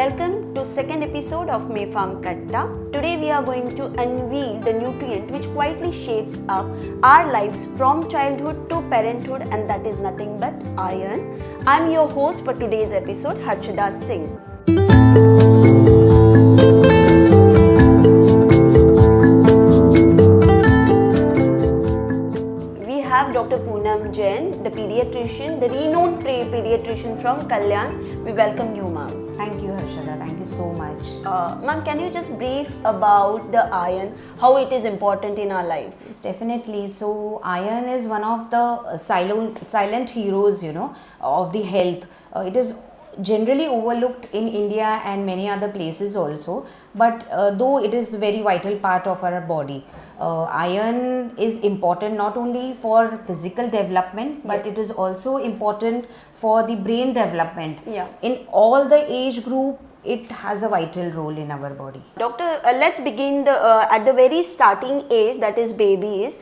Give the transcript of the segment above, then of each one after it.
Welcome to second episode of Mayfarm Katta. Today we are going to unveil the nutrient which quietly shapes up our lives from childhood to parenthood, and that is nothing but iron. I'm your host for today's episode, Harshada Singh. We have Dr. Poonam Jain, the pediatrician, the renowned pediatrician from Kalyan. We welcome you, ma'am. Thank you, Harshada. Thank you so much. Ma'am, can you just brief about the iron, how it is important in our life? Yes, definitely. So, iron is one of the silent heroes, of the health. It is generally overlooked in India and many other places also, but though it is very vital part of our body. Iron is important not only for physical development, but it is also important for the brain development. Yeah. In all the age group, it has a vital role in our body. Doctor, let's begin at the very starting age, that is babies.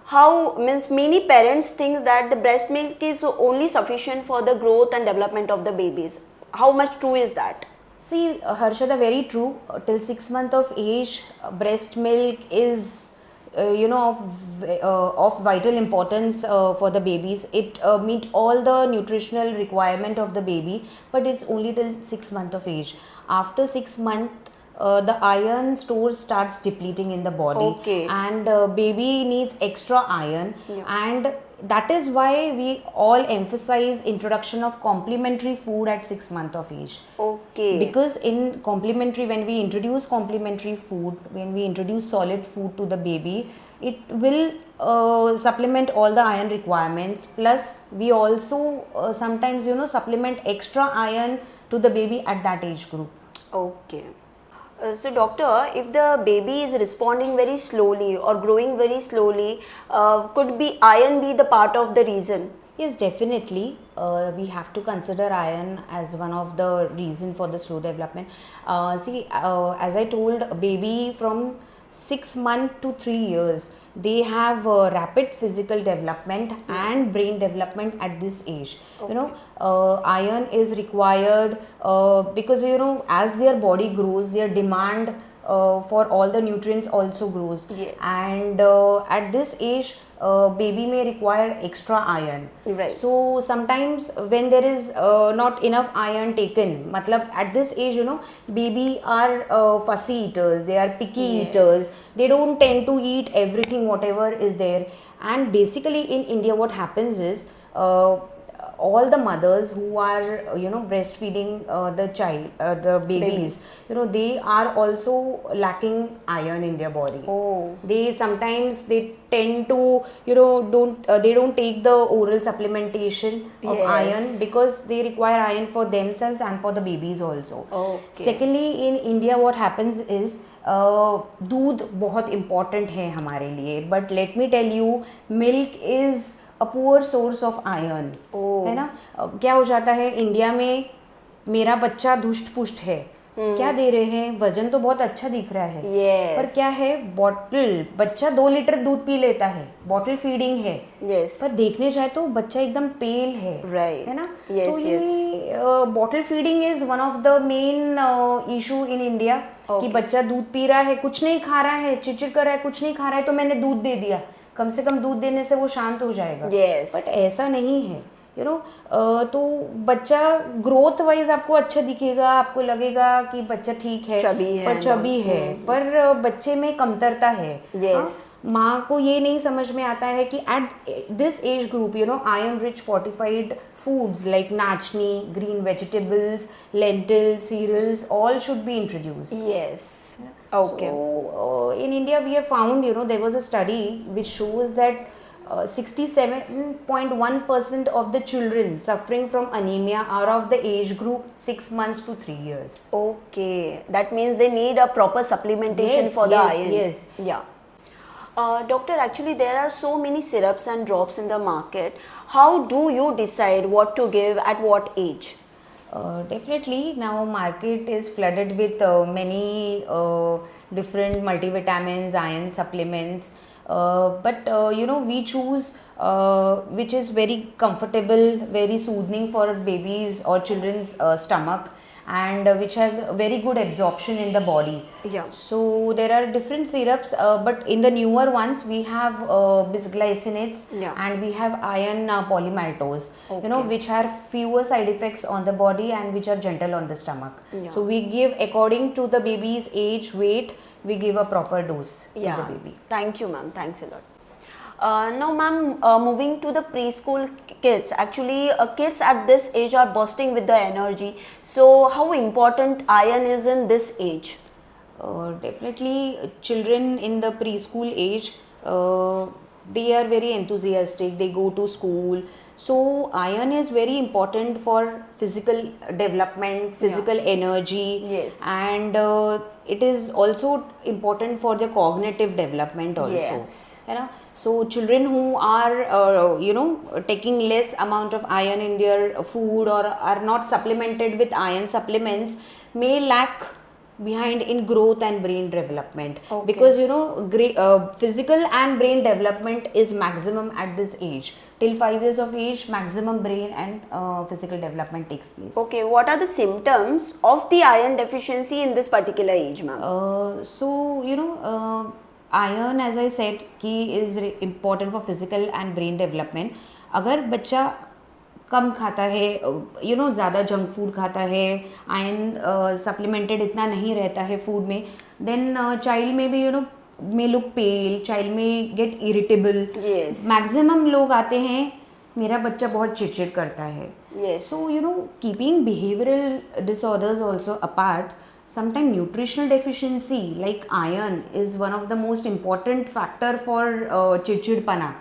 How means many parents think that the breast milk is only sufficient for the growth and development of the babies. How much true is that? See, Harshada, very true. Till 6 months of age, breast milk is, of vital importance for the babies. It meet all the nutritional requirement of the baby, but it's only till 6 months of age. After 6 months, the iron stores starts depleting in the body, Okay. and baby needs extra iron, Yeah. and that is why we all emphasize introduction of complementary food at 6 months of age. Okay. Because in complementary, when we introduce complementary food, when we introduce solid food to the baby, it will supplement all the iron requirements. Plus, we also sometimes supplement extra iron to the baby at that age group. Okay. So doctor, if the baby is responding very slowly or growing very slowly, could be iron be the part of the reason? Yes, definitely. We have to consider iron as one of the reason for the slow development. As I told, a baby from 6 months to 3 years, they have rapid physical development and brain development at this age. Okay. Iron is required because as their body grows, their demand for all the nutrients also grows. Yes. And at this age, baby may require extra iron. Right. So sometimes when there is not enough iron taken, matlab at this age, baby are fussy eaters, they are picky Yes. eaters, they don't tend to eat everything whatever is there. And basically in India what happens is, all the mothers who are breastfeeding the babies, they are also lacking iron in their body. Oh. They sometimes they tend to they don't take the oral supplementation of Yes. iron because they require iron for themselves and for the babies also. Okay. Secondly, in India what happens is, दूध बहुत important है हमारे लिए, but let me tell you, milk is a poor source of iron. Oh. है ना? क्या हो जाता है इंडिया में, मेरा बच्चा धुष्ट पुष्ट है, क्या दे रहे हैं, वजन तो बहुत अच्छा दिख रहा है, Yes. पर क्या है, बॉटल, बच्चा 2 लीटर दूध पी लेता है, बॉटल फीडिंग है, Yes. पर देखने जाए तो बच्चा एकदम पेल है, Right. है ना? Yes, तो ये bottle feeding is one of the main issue in India, कि बच्चा दूध पी रहा है, कुछ नहीं खा रहा है, चिड़चिड़ कर रहा है, कुछ नहीं खा रहा है, तो मैंने दूध दे दिया, कम से कम दूध देने से वो शांत हो जाएगा. Yes. बट ऐसा नहीं है, तो बच्चा ग्रोथ वाइज आपको अच्छा दिखेगा, आपको लगेगा कि बच्चा ठीक है, चबी है, पर चबी है, पर बच्चे में कमतरता है. Yes. माँ को ये नहीं समझ में आता है कि at this age group iron rich fortified foods like nachni, green vegetables, lentils, cereals, all should be introduced. Yes. Okay. So in India we have found, there was a study which shows that 67.1% of the children suffering from anemia are of the age group 6 months to 3 years. Okay. That means they need a proper supplementation Yes, for the yes, iron. yes. Yeah. Doctor, actually there are so many syrups and drops in the market. How do you decide what to give at what age? Definitely now market is flooded with many different multivitamins, iron supplements, but we choose which is very comfortable, very soothing for babies or children's stomach, and which has very good absorption in the body. Yeah. So there are different syrups, but in the newer ones we have bisglycinates, Yeah. and we have iron polymaltose, Okay. which have fewer side effects on the body and which are gentle on the stomach. Yeah. So we give according to the baby's age, weight, we give a proper dose to the baby. Thank you, ma'am. Thanks a lot. Now, ma'am, moving to the preschool kids. Actually, kids at this age are bursting with the energy. So, how important iron is in this age? Definitely, children in the preschool age, they are very enthusiastic. They go to school. So, iron is very important for physical development, physical energy. Yes. And it is also important for the cognitive development also. Yes. So children who are taking less amount of iron in their food or are not supplemented with iron supplements may lack behind in growth and brain development. Okay. Because physical and brain development is maximum at this age. Till 5 years of age, maximum brain and physical development takes place. Okay, what are the symptoms of the iron deficiency in this particular age, ma'am? Iron, as I said, कि is important for physical and brain development. अगर बच्चा कम खाता है, ज़्यादा junk food खाता है, iron supplemented इतना नहीं रहता है फूड में, देन चाइल्ड में भी may look pale, child may get irritable. Yes. Maximum लोग आते हैं, मेरा बच्चा बहुत चिड़चिड़ करता है. Yes. So, keeping behavioral disorders also apart, sometimes nutritional deficiency like iron is one of the most important factor for चिड़चिड़पना.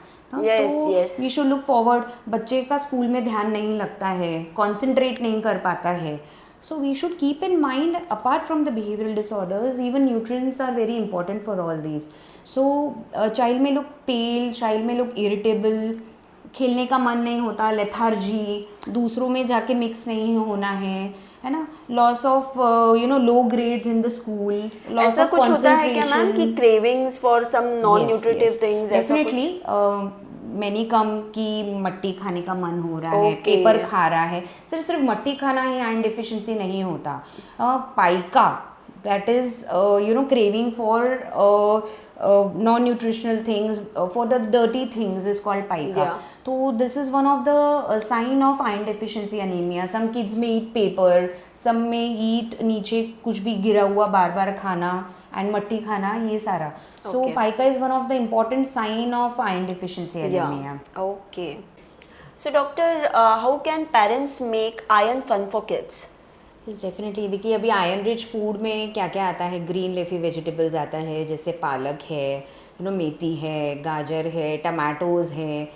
Yes, तो yes. we should look forward. बच्चे का स्कूल में ध्यान नहीं लगता है, concentrate नहीं कर पाता है. So we should keep in mind, apart from the behavioral disorders, even nutrients are very important for all these. So child may look pale, child may look irritable, खेलने का मन नहीं होता, लेथार्जी, दूसरों में जाके मिक्स नहीं होना है ना, loss of low grades in the school, loss ऐसा ऑफ कुछ होता है क्या मैम कि concentration. Cravings for some non nutritive things? Definitely मैंने कम की मट्टी खाने का मन हो रहा है, Okay. पेपर खा रहा है, सिर्फ मट्टी खाना ही आयरन डेफिशिएंसी नहीं होता. Paika, that is craving for non-nutritional things, for the dirty things is called pica. Yeah. So this is one of the sign of iron deficiency anemia. Some kids may eat paper, some may eat नीचे कुछ भी गिरा हुआ बार बार खाना and मट्टी खाना, ये सारा. So Okay. pica is one of the important sign of iron deficiency anemia. Yeah. Okay. So doctor, how can parents make iron fun for kids? Yes, definitely. देखिए अभी आयरन रिच फूड में क्या क्या आता है, ग्रीन लेफी वेजिटेबल्स आता है, जैसे पालक है, मेथी है, गाजर है, टमाटोज है.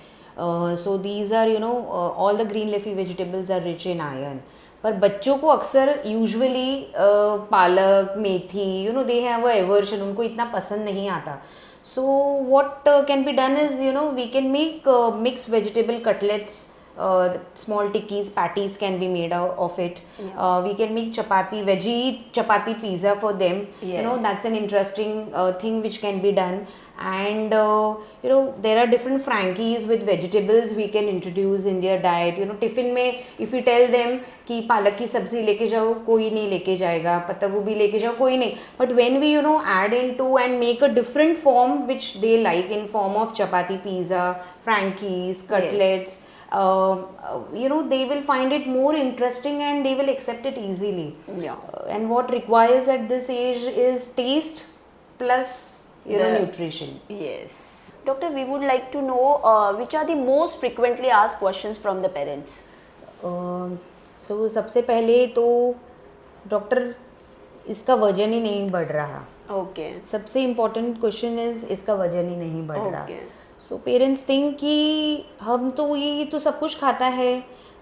So these are all the green leafy vegetables are rich in iron. पर बच्चों को अक्सर यूजुअली पालक, मेथी, दे हैव अ एवर्शन, उनको इतना पसंद नहीं आता. So what can be done is we can make mix vegetable cutlets. Small tikkis, patties can be made out of it. We can make chapati, veggie chapati pizza for them. Yes. That's an interesting thing which can be done. And there are different frankies with vegetables we can introduce in their diet. Tiffin में if you tell them कि पालक की सब्जी लेके जाओ, कोई नहीं लेके जाएगा, पत्ता गोभी लेके जाओ, कोई नहीं. But when we add into and make a different form which they like in form of chapati pizza, frankies, cutlets. They will find it more interesting and they will accept it easily. Yeah. And what requires at this age is taste plus nutrition. Yes. Doctor, we would like to know which are the most frequently asked questions from the parents. So सबसे पहले तो doctor इसका वजन ही नहीं बढ़ रहा. Okay. सबसे important question is इसका वजन ही नहीं बढ़ रहा. Okay. सो पेरेंट्स थिंक कि हम तो ये तो सब कुछ खाता है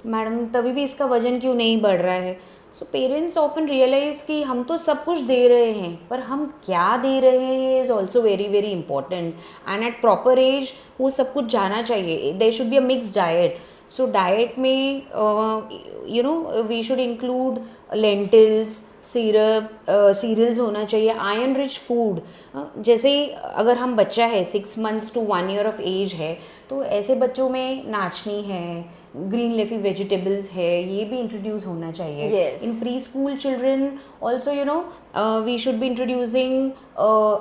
मैडम, तभी भी इसका वजन क्यों नहीं बढ़ रहा है. सो पेरेंट्स ऑफन रियलाइज कि हम तो सब कुछ दे रहे हैं, पर हम क्या दे रहे हैं is also very very important. And at proper age वो सब कुछ जाना चाहिए. There should be a mix diet. So diet में you know we should include lentils, syrup, cereals होना चाहिए, iron rich food. जैसे अगर हम बच्चा है 6 months to 1 year of age है, तो ऐसे बच्चों में नाचनी है, ग्रीन लेफी वेजिटेबल्स है, ये भी इंट्रोड्यूस होना चाहिए. Yes. In preschool children also you know we should be introducing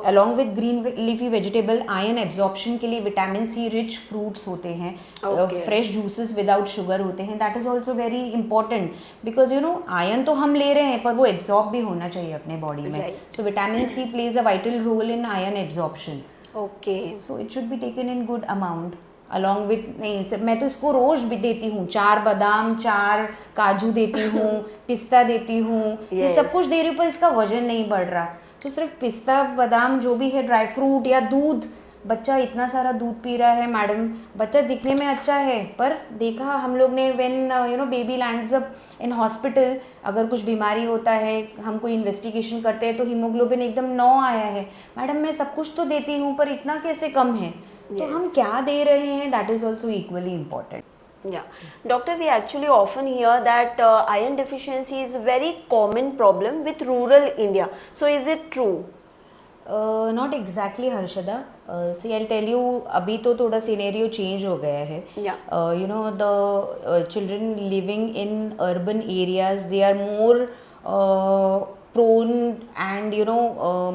along with green leafy vegetable iron absorption के लिए विटामिन सी रिच फ्रूट्स होते हैं, Okay. Fresh juices without sugar होते हैं. That is also very important because you know iron तो हम ले रहे हैं पर वो एब्जॉर्ब भी होना चाहिए अपने बॉडी में. Right. So vitamin C plays a vital role in iron absorption. Okay. So it should be taken in good amount along with. नहीं सर, मैं तो इसको रोज भी देती हूँ, 4 बादाम, 4 काजू देती हूँ, पिस्ता देती हूँ, ये Yes. सब कुछ दे रही हूँ पर इसका वजन नहीं बढ़ रहा. तो सिर्फ पिस्ता बादाम जो भी है, ड्राई फ्रूट या दूध. बच्चा इतना सारा दूध पी रहा है मैडम, बच्चा दिखने में अच्छा है पर देखा हम लोग ने when you know baby lands up in hospital, अगर कुछ बीमारी होता है, हम कोई इन्वेस्टिगेशन करते हैं तो हीमोग्लोबिन एकदम 9 आया है. मैडम मैं सब कुछ तो देती हूँ पर इतना कैसे कम है. तो हम क्या दे रहे हैं, that is also equally important. Yeah, doctor, we actually often hear that iron deficiency is a very common problem with rural India. So is it true? Not exactly Harshada. See I tell you, अभी तो थोड़ा scenario change हो गया है. You know the children living in urban areas, they are more prone and you know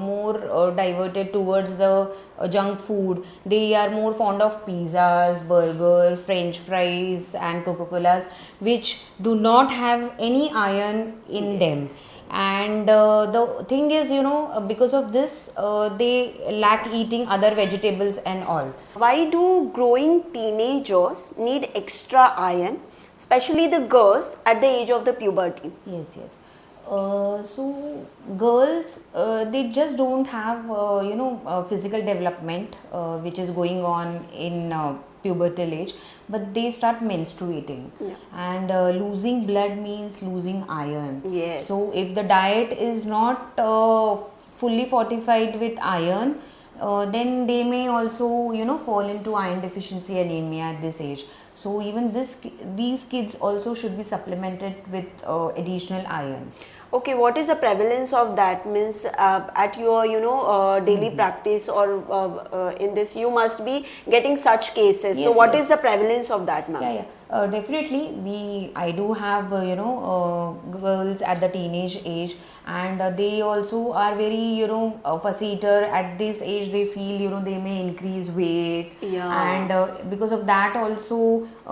more diverted towards the junk food. They are more fond of pizzas, burger, french fries and Coca-Colas, which do not have any iron in them. And the thing is, you know, because of this they lack eating other vegetables and all. Why do growing teenagers need extra iron, especially the girls at the age of the puberty? Yes. So girls, they just don't have you know physical development which is going on in pubertal age, but they start menstruating. And losing blood means losing iron. Yes. So if the diet is not fully fortified with iron, then they may also you know fall into iron deficiency anemia at this age. So even these kids also should be supplemented with additional iron. Okay, what is the prevalence of that? Means at your you know daily practice or in this you must be getting such cases. So Yes, what yes. is the prevalence of that, ma'am? Yeah. Definitely I do have you know girls at the teenage age, and they also are very you know fussy eater. At this age they feel you know they may increase weight. Yeah. And because of that also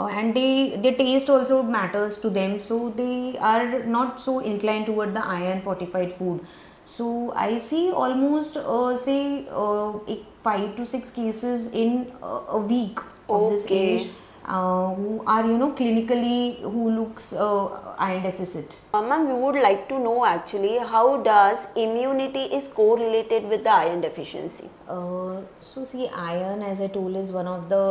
and their taste also matters to them, so they are not so inclined toward the iron fortified food. So I see almost say 5 to 6 cases in a week of this Okay. age, who are you know clinically who looks iron deficit. Ma'am, we would like to know actually how does immunity is correlated with the iron deficiency? So see, iron as I told is one of the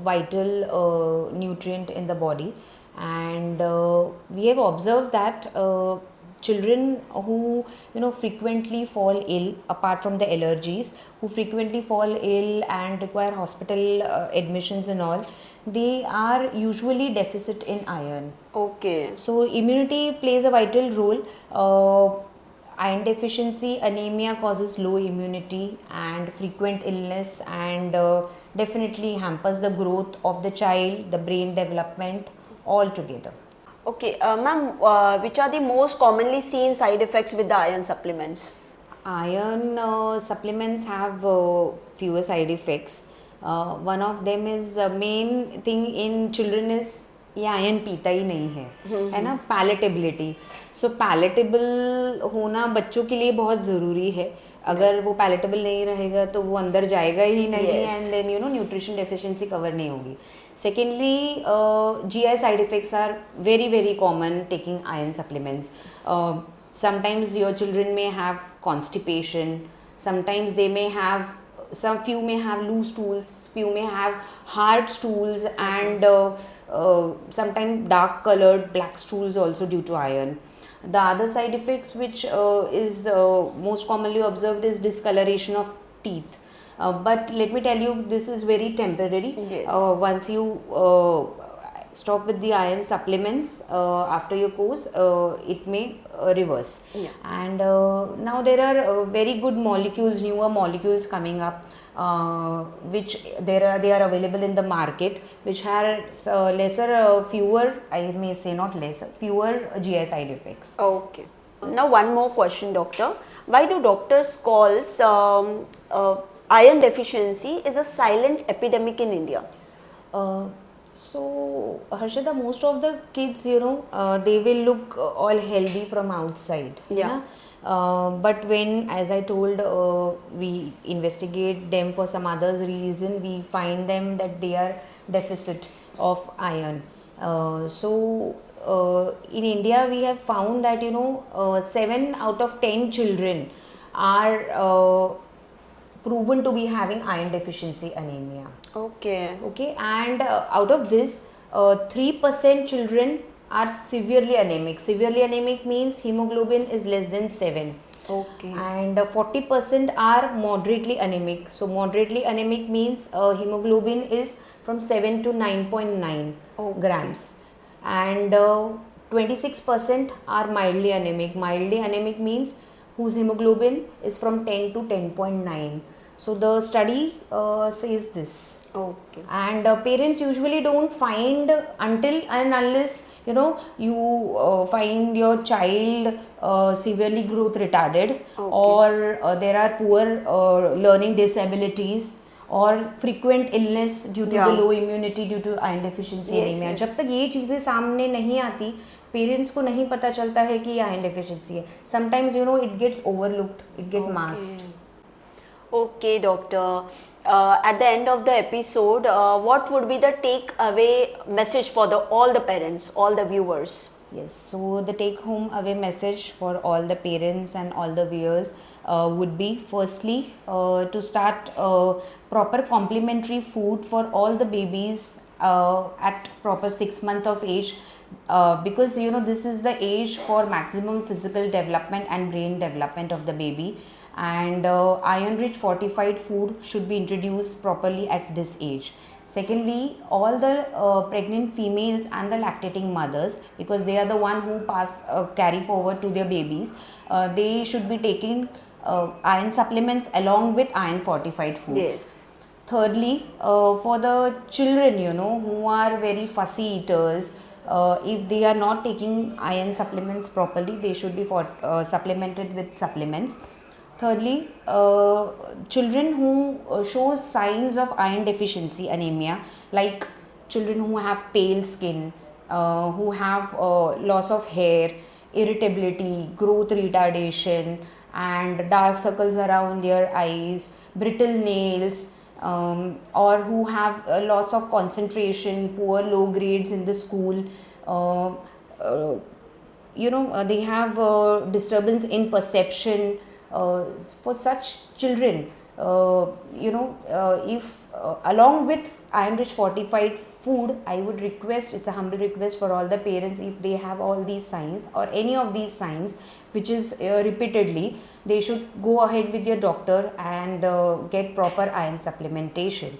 vital nutrient in the body, and we have observed that children who you know frequently fall ill, apart from the allergies, who frequently fall ill and require hospital admissions and all, they are usually deficit in iron. Okay. So immunity plays a vital role. Iron deficiency anemia causes low immunity and frequent illness, and definitely hampers the growth of the child, the brain development altogether. Okay, ma'am, which are the most commonly seen side effects with the iron supplements? Iron supplements have fewer side effects. One of them is main thing in children is ये ion पीता ही नहीं है ना, palatability. सो palatable होना बच्चों के लिए बहुत ज़रूरी है. अगर वो पैलेटेबल नहीं रहेगा तो वो अंदर जाएगा ही नहीं, and then you know nutrition deficiency cover नहीं होगी. Secondly, GI side effects are very very common taking iron supplements. Sometimes your children may have constipation, sometimes they may have few may have loose stools, few may have hard stools, and sometimes dark colored black stools also due to iron. The other side effects which is most commonly observed is discoloration of teeth. But let me tell you, this is very temporary. Yes. Once you stop with the iron supplements after your course, it may reverse. Yeah. And now there are very good molecules, newer molecules coming up, which they are available in the market, which has fewer, I may say not lesser, fewer GI side effects. Okay. Now one more question, doctor. Why do doctors calls iron deficiency is a silent epidemic in India? So Harshada, most of the kids, they will look all healthy from outside. Yeah. But when, as I told, we investigate them for some other reason, we find them that they are deficit of iron. In India, we have found that 7 out of 10 children are proven to be having iron deficiency anemia. Okay. Okay, and out of this, 3% children are severely anemic. Severely anemic means hemoglobin is less than 7. Okay. And 40% are moderately anemic. So moderately anemic means hemoglobin is from 7 to 9.9 Okay. grams. And 26% are mildly anemic. Mildly anemic means whose hemoglobin is from 10 to 10.9. So the study says this. Okay. And parents usually don't find until and unless you find your child severely growth retarded, or there are poor learning disabilities or frequent illness due to the low immunity due to iron deficiency anemia. जब तक ये चीज़ें सामने नहीं आती, parents को नहीं पता चलता है कि ये iron deficiency है. Sometimes it gets overlooked, it gets masked. Okay, doctor. At the end of the episode, what would be the take-away message for all the parents, all the viewers? Yes, so the take-home away message for all the parents and all the viewers would be, firstly, to start proper complementary food for all the babies at proper 6 months of age, because this is the age for maximum physical development and brain development of the baby. And iron rich fortified food should be introduced properly at this age. Secondly, all the pregnant females and the lactating mothers, because they are the one who carry forward to their babies, they should be taking iron supplements along with iron fortified foods. Yes. Thirdly, for the children who are very fussy eaters, if they are not taking iron supplements properly, they should be supplemented with supplements. Thirdly, children who show signs of iron deficiency anemia, like children who have pale skin, who have loss of hair, irritability, growth retardation, and dark circles around their eyes, brittle nails, or who have a loss of concentration, poor low grades in the school, they have disturbance in perception. For such children, if along with iron rich fortified food, I would request, it's a humble request for all the parents, if they have all these signs or any of these signs which is repeatedly, they should go ahead with their doctor and get proper iron supplementation.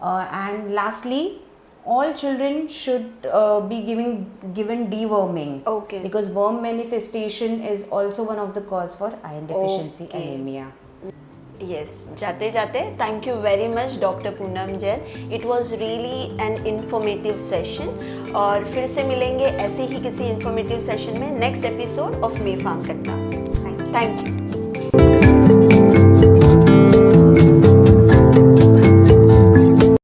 And lastly, all children should be given deworming. Okay. Because worm manifestation is also one of the cause for iron deficiency anemia. Yes, Jate, thank you very much, Dr. Poonam Jain. It was really an informative session. और फिर से मिलेंगे ऐसे ही किसी informative session में next episode of Mayfarm Katta. Thank you.